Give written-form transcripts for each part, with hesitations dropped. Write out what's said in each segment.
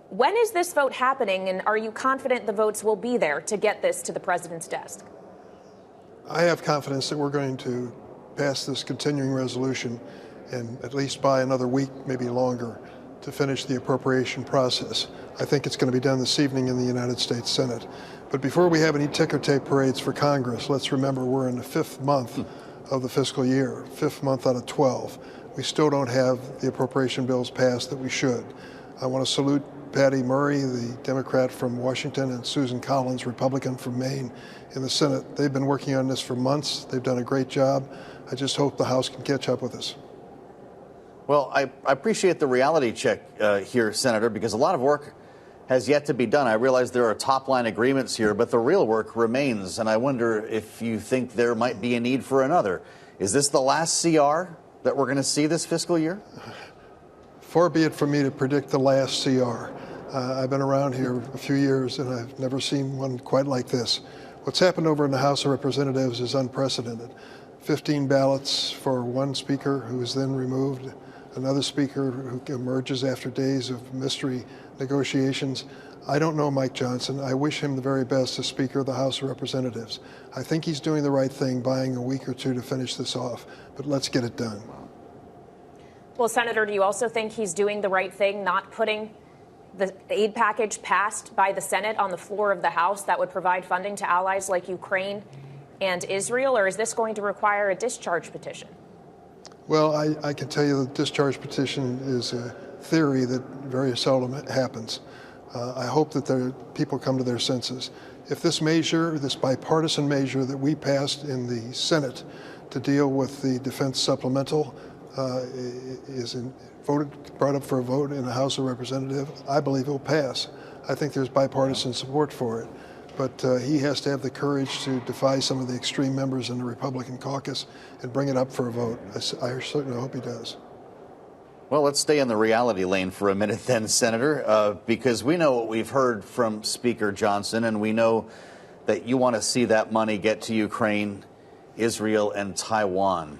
When is this vote happening, and are you confident the votes will be there to get this to the president's desk? I have confidence that we're going to pass this continuing resolution, and at least by another week, maybe longer, to finish the appropriation process. I think it's going to be done this evening in the United States Senate. But before we have any ticker tape parades for Congress, let's remember we're in the 5th month of the fiscal year, 5th month out of 12. We still don't have the appropriation bills passed that we should. I want to salute Patty Murray, the Democrat from Washington, and Susan Collins, Republican from Maine, in the Senate. They've been working on this for months. They've done a great job. I just hope the House can catch up with us. Well, I appreciate the reality check here, Senator, because a lot of work has yet to be done. I realize there are top-line agreements here, but the real work remains, and I wonder if you think there might be a need for another. Is this the last CR that we're going to see this fiscal year? Far be it from me to predict the last CR. I've been around here a few years, and I've never seen one quite like this. What's happened over in the House of Representatives is unprecedented. 15 ballots for one speaker who is then removed, another speaker who emerges after days of mystery negotiations. I don't know Mike Johnson. I wish him the very best as Speaker of the House of Representatives. I think he's doing the right thing, buying a week or two to finish this off, but let's get it done. Well, Senator, do you also think he's doing the right thing, not putting the aid package passed by the Senate on the floor of the House that would provide funding to allies like Ukraine and Israel, or is this going to require a discharge petition? Well, I can tell you the discharge petition is a theory that very seldom happens. I hope that people come to their senses. If this measure, this bipartisan measure that we passed in the Senate to deal with the defense supplemental is brought up for a vote in the House of Representatives, I believe it will pass. I think there's bipartisan support for it. But he has to have the courage to defy some of the extreme members in the Republican caucus and bring it up for a vote. I certainly hope he does. Well, let's stay in the reality lane for a minute then, Senator, because we know what we've heard from Speaker Johnson, and we know that you want to see that money get to Ukraine, Israel, and Taiwan.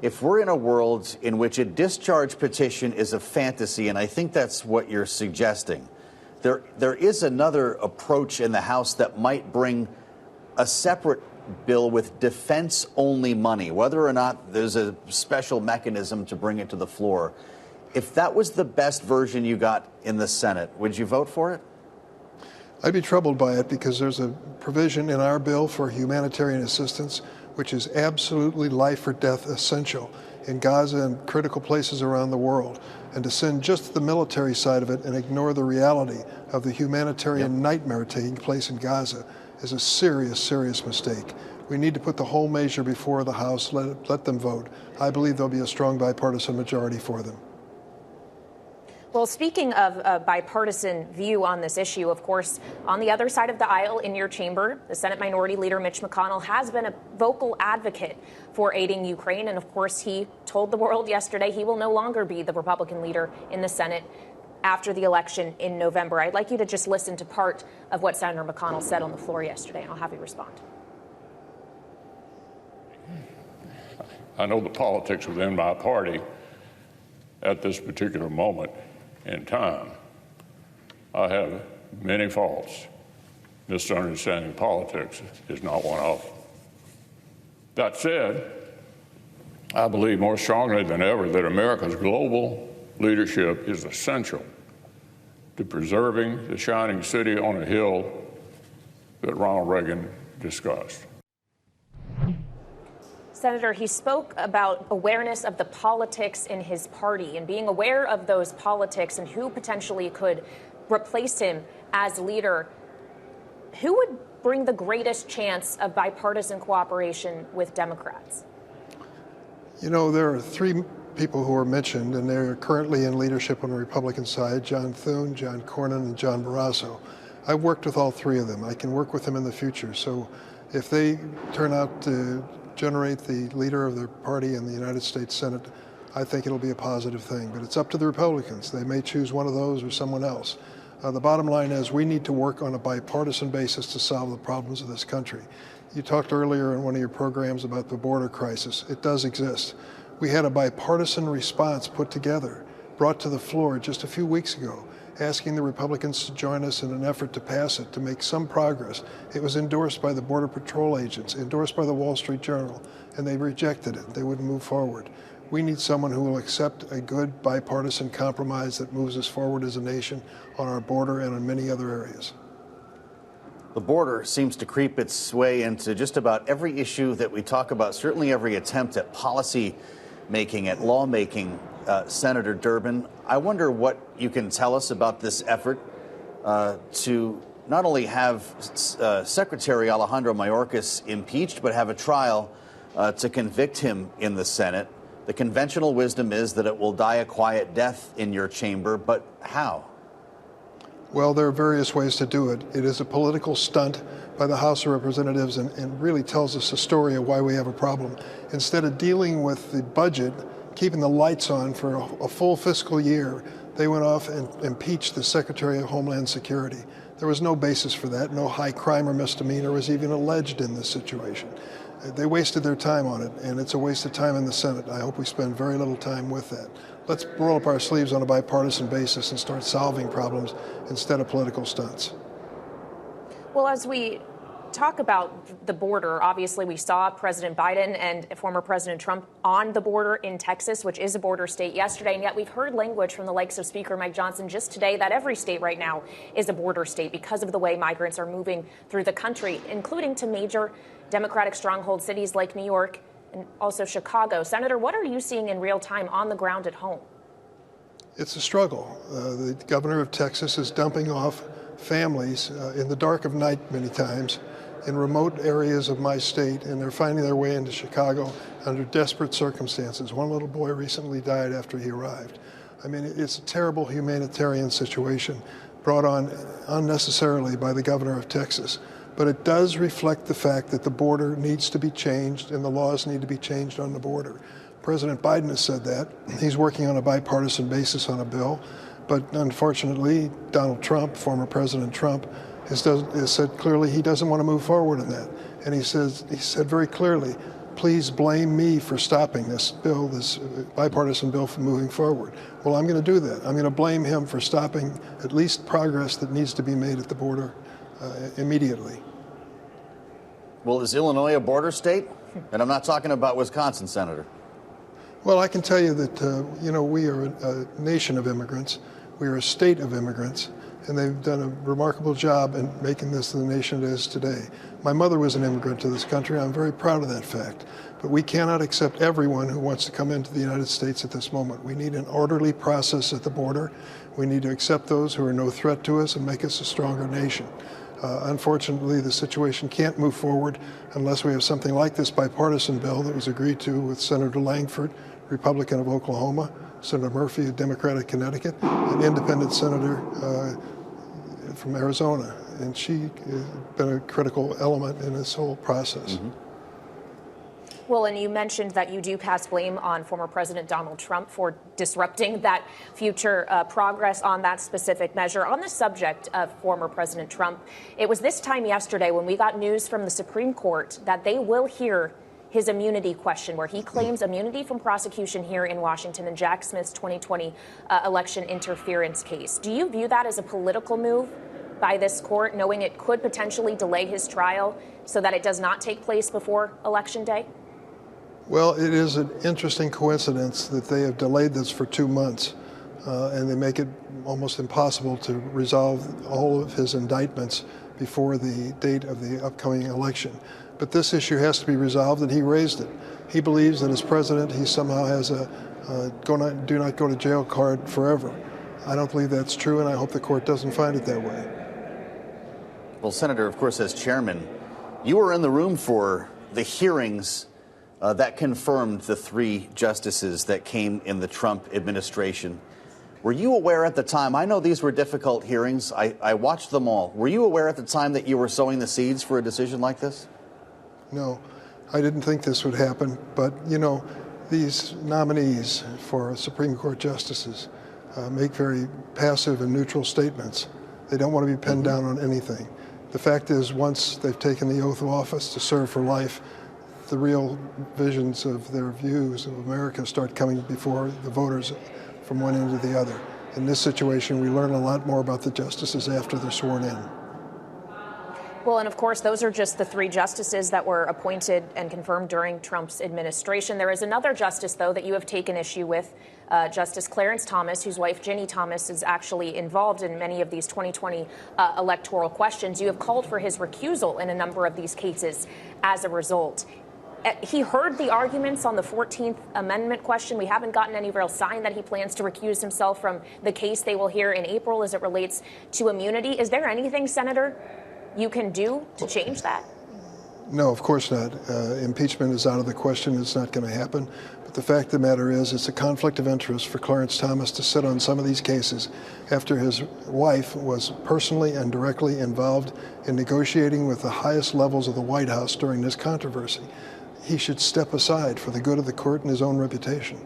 If we're in a world in which a discharge petition is a fantasy, and I think that's what you're suggesting, there is another approach in the House that might bring a separate bill with defense-only money, whether or not there's a special mechanism to bring it to the floor. If that was the best version you got in the Senate, would you vote for it? I'd be troubled by it because there's a provision in our bill for humanitarian assistance, which is absolutely life or death essential in Gaza and critical places around the world. And to send just the military side of it and ignore the reality of the humanitarian nightmare taking place in Gaza is a serious, serious mistake. We need to put the whole measure before the House, let them vote. I believe there'll be a strong bipartisan majority for them. Well, speaking of a bipartisan view on this issue, of course, on the other side of the aisle in your chamber, the Senate Minority Leader Mitch McConnell has been a vocal advocate for aiding Ukraine. And of course, he told the world yesterday he will no longer be the Republican leader in the Senate after the election in November. I'd like you to just listen to part of what Senator McConnell said on the floor yesterday, and I'll have you respond. I know the politics within my party at this particular moment in time. I have many faults. Misunderstanding politics is not one of them. That said, I believe more strongly than ever that America's global leadership is essential to preserving the shining city on a hill that Ronald Reagan discussed. Senator, he spoke about awareness of the politics in his party and being aware of those politics and who potentially could replace him as leader. Who would bring the greatest chance of bipartisan cooperation with Democrats? You know, there are three people who are mentioned, and they're currently in leadership on the Republican side: John Thune, John Cornyn, and John Barrasso. I've worked with all three of them. I can work with them in the future. So if they turn out to generate the leader of their party in the United States Senate, I think it'll be a positive thing. But it's up to the Republicans. They may choose one of those or someone else. The bottom line is we need to work on a bipartisan basis to solve the problems of this country. You talked earlier in one of your programs about the border crisis. It does exist. We had a bipartisan response put together, brought to the floor just a few weeks ago, asking the Republicans to join us in an effort to pass it, to make some progress. It was endorsed by the Border Patrol agents, endorsed by the Wall Street Journal, and they rejected it. They wouldn't move forward. We need someone who will accept a good bipartisan compromise that moves us forward as a nation on our border and in many other areas. The border seems to creep its way into just about every issue that we talk about, certainly every attempt at policy making, at lawmaking. Senator Durbin, I wonder what you can tell us about this effort to not only have Secretary Alejandro Mayorkas impeached, but have a trial to convict him in the Senate. The conventional wisdom is that it will die a quiet death in your chamber, but how? Well, there are various ways to do it. It is a political stunt by the House of Representatives and really tells us a story of why we have a problem. Instead of dealing with the budget, keeping the lights on for a full fiscal year, they went off and impeached the Secretary of Homeland Security. There was no basis for that. No high crime or misdemeanor was even alleged in this situation. They wasted their time on it, and it's a waste of time in the Senate. I hope we spend very little time with that. Let's roll up our sleeves on a bipartisan basis and start solving problems instead of political stunts. Well, as we talk about the border, obviously we saw President Biden and former President Trump on the border in Texas, which is a border state, yesterday, and yet we've heard language from the likes of Speaker Mike Johnson just today that every state right now is a border state because of the way migrants are moving through the country, including to major Democratic stronghold cities like New York and also Chicago. Senator, what are you seeing in real time on the ground at home? It's a struggle. The governor of Texas is dumping off families in the dark of night many times in remote areas of my state, and they're finding their way into Chicago under desperate circumstances. One little boy recently died after he arrived. I mean, it's a terrible humanitarian situation brought on unnecessarily by the governor of Texas. But it does reflect the fact that the border needs to be changed and the laws need to be changed on the border. President Biden has said that. He's working on a bipartisan basis on a bill. But unfortunately, Donald Trump, former President Trump, has said clearly he doesn't want to move forward in that. And he said very clearly, please blame me for stopping this bill, this bipartisan bill, from moving forward. Well, I'm going to do that. I'm going to blame him for stopping at least progress that needs to be made at the border immediately. Well, is Illinois a border state? And I'm not talking about Wisconsin, Senator. Well, I can tell you that, we are a nation of immigrants. We are a state of immigrants, and they've done a remarkable job in making this the nation it is today. My mother was an immigrant to this country. I'm very proud of that fact. But we cannot accept everyone who wants to come into the United States at this moment. We need an orderly process at the border. We need to accept those who are no threat to us and make us a stronger nation. Unfortunately, the situation can't move forward unless we have something like this bipartisan bill that was agreed to with Senator Langford, Republican of Oklahoma, Senator Murphy, a Democrat of Connecticut, an independent senator from Arizona. And she has been a critical element in this whole process. Mm-hmm. Well, and you mentioned that you do cast blame on former President Donald Trump for disrupting that future progress on that specific measure. On the subject of former President Trump, it was this time yesterday when we got news from the Supreme Court that they will hear his immunity question, where he claims immunity from prosecution here in Washington in Jack Smith's 2020 election interference case. Do you view that as a political move by this court, knowing it could potentially delay his trial so that it does not take place before Election Day? Well, it is an interesting coincidence that they have delayed this for 2 months, and they make it almost impossible to resolve all of his indictments before the date of the upcoming election. But this issue has to be resolved, and he raised it. He believes that as president, he somehow has a do not go to jail card forever. I don't believe that's true, and I hope the court doesn't find it that way. Well, Senator, of course, as chairman, you were in the room for the hearings that confirmed the 3 justices that came in the Trump administration. Were you aware at the time? I know these were difficult hearings. I watched them all. Were you aware at the time that you were sowing the seeds for a decision like this? No, I didn't think this would happen. But, these nominees for Supreme Court justices make very passive and neutral statements. They don't want to be pinned down on anything. The fact is, once they've taken the oath of office to serve for life, the real visions of their views of America start coming before the voters from one end to the other. In this situation, we learn a lot more about the justices after they're sworn in. Well, and of course, those are just the 3 justices that were appointed and confirmed during Trump's administration. There is another justice, though, that you have taken issue with, Justice Clarence Thomas, whose wife, Ginny Thomas, is actually involved in many of these 2020 electoral questions. You have called for his recusal in a number of these cases as a result. He heard the arguments on the 14th Amendment question. We haven't gotten any real sign that he plans to recuse himself from the case they will hear in April as it relates to immunity. Is there anything, Senator, you can do to change that? No, of course not. Impeachment is out of the question. It's not going to happen. But the fact of the matter is, it's a conflict of interest for Clarence Thomas to sit on some of these cases after his wife was personally and directly involved in negotiating with the highest levels of the White House during this controversy. He should step aside for the good of the court and his own reputation.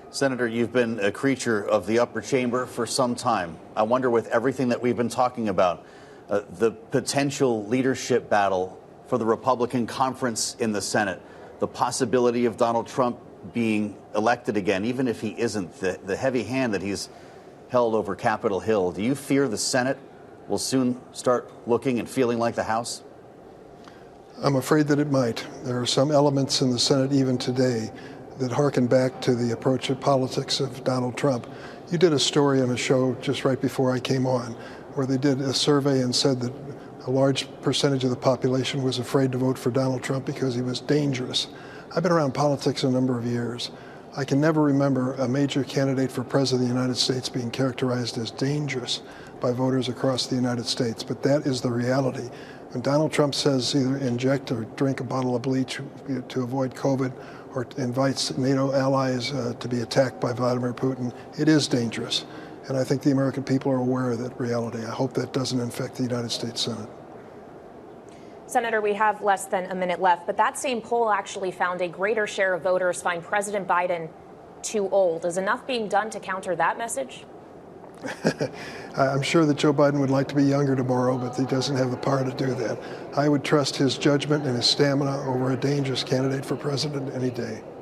Senator, you've been a creature of the upper chamber for some time. I wonder, with everything that we've been talking about, the potential leadership battle for the Republican conference in the Senate, the possibility of Donald Trump being elected again, even if he isn't, the heavy hand that he's held over Capitol Hill. Do you fear the Senate will soon start looking and feeling like the House? I'm afraid that it might. There are some elements in the Senate even today that harken back to the approach of politics of Donald Trump. You did a story on a show just right before I came on, where they did a survey and said that a large percentage of the population was afraid to vote for Donald Trump because he was dangerous. I've been around politics a number of years. I can never remember a major candidate for president of the United States being characterized as dangerous by voters across the United States, but that is the reality. When Donald Trump says either inject or drink a bottle of bleach to avoid COVID, or invites NATO allies to be attacked by Vladimir Putin, it is dangerous. And I think the American people are aware of that reality. I hope that doesn't infect the United States Senate. Senator, we have less than a minute left, but that same poll actually found a greater share of voters find President Biden too old. Is enough being done to counter that message? I'm sure that Joe Biden would like to be younger tomorrow, but he doesn't have the power to do that. I would trust his judgment and his stamina over a dangerous candidate for president any day.